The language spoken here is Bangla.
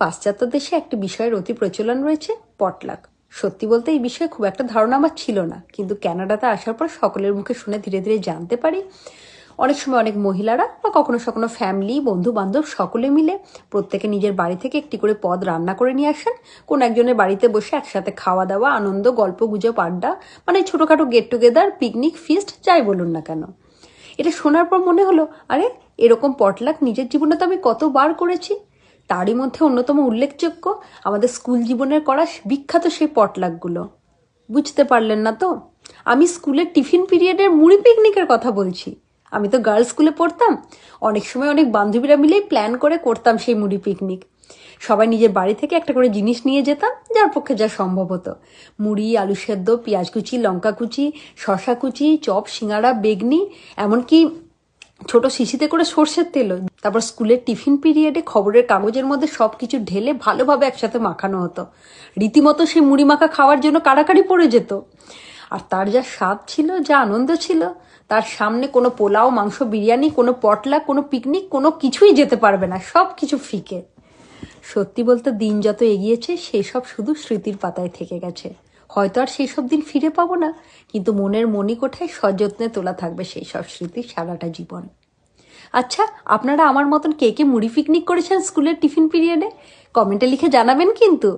পাশ্চাত্য দেশে একটি বিষয়ের অতি প্রচলন রয়েছে, পটলাক। সত্যি বলতে এই বিষয়ে খুব একটা ধারণা আমার ছিল না, কিন্তু ক্যানাডাতে আসার পর সকলের মুখে শুনে ধীরে ধীরে জানতে পারি অনেক সময় অনেক মহিলারা বা কখনো কখনো ফ্যামিলি, বন্ধু বান্ধব সকলে মিলে প্রত্যেকে নিজের বাড়ি থেকে একটি করে পদ রান্না করে নিয়ে আসেন। কোন একজনের বাড়িতে বসে একসাথে খাওয়া দাওয়া, আনন্দ, গল্প গুজব, আড্ডা, মানে ছোটখাটো গেট টুগেদার, পিকনিক, ফিস্ট, যাই বলুন না কেন। এটা শোনার পর মনে হলো, আরে এরকম পটলাক নিজের জীবনে তো আমি কতবার করেছি। তারই মধ্যে অন্যতম উল্লেখযোগ্য আমাদের স্কুল জীবনের করা বিখ্যাত সেই পটলাকগুলো। বুঝতে পারলেন না তো? আমি স্কুলের টিফিন পিরিয়ডের মুড়ি পিকনিকের কথা বলছি। আমি তো গার্লস স্কুলে পড়তাম। অনেক সময় অনেক বান্ধবীরা মিলেই প্ল্যান করে করতাম সেই মুড়ি পিকনিক। সবাই নিজের বাড়ি থেকে একটা করে জিনিস নিয়ে যেতাম, যার পক্ষে যা সম্ভব হতো। মুড়ি, আলু সেদ্ধ, পেঁয়াজ কুচি, লঙ্কা কুচি, শশা কুচি, চপ, সিঙ্গাড়া, বেগনি, এমনকি ছোট শিশিতে করে সর্ষের তেলও। তারপর স্কুলের টিফিন পিরিয়ডে খবরের কাগজের মধ্যে সবকিছু ঢেলে ভালোভাবে একসাথে মাখানো হতো। রীতিমতো সেই মুড়ি মাখা খাওয়ার জন্য কাড়াকাড়ি পড়ে যেত। আর তার যা স্বাদ ছিল, যা আনন্দ ছিল, তার সামনে কোনো পোলাও, মাংস, বিরিয়ানি, কোনো পটলা, কোনো পিকনিক, কোনো কিছুই যেতে পারবে না। সব কিছু ফিকে। সত্যি বলতে দিন যত এগিয়েছে সেই সব শুধু স্মৃতির পাতায় থেকে গেছে। হয়তো আর সেই সব দিন ফিরে পাবো না, কিন্তু মনের মণিকোঠায় সযত্নে তোলা থাকবে সেই সব স্মৃতি সারাটা জীবন। আচ্ছা, আপনারা আমার মতন কে কে মুড়ি পিকনিক করেছেন স্কুলের টিফিন পিরিয়ডে? কমেন্টে লিখে জানাবেন কিন্তু।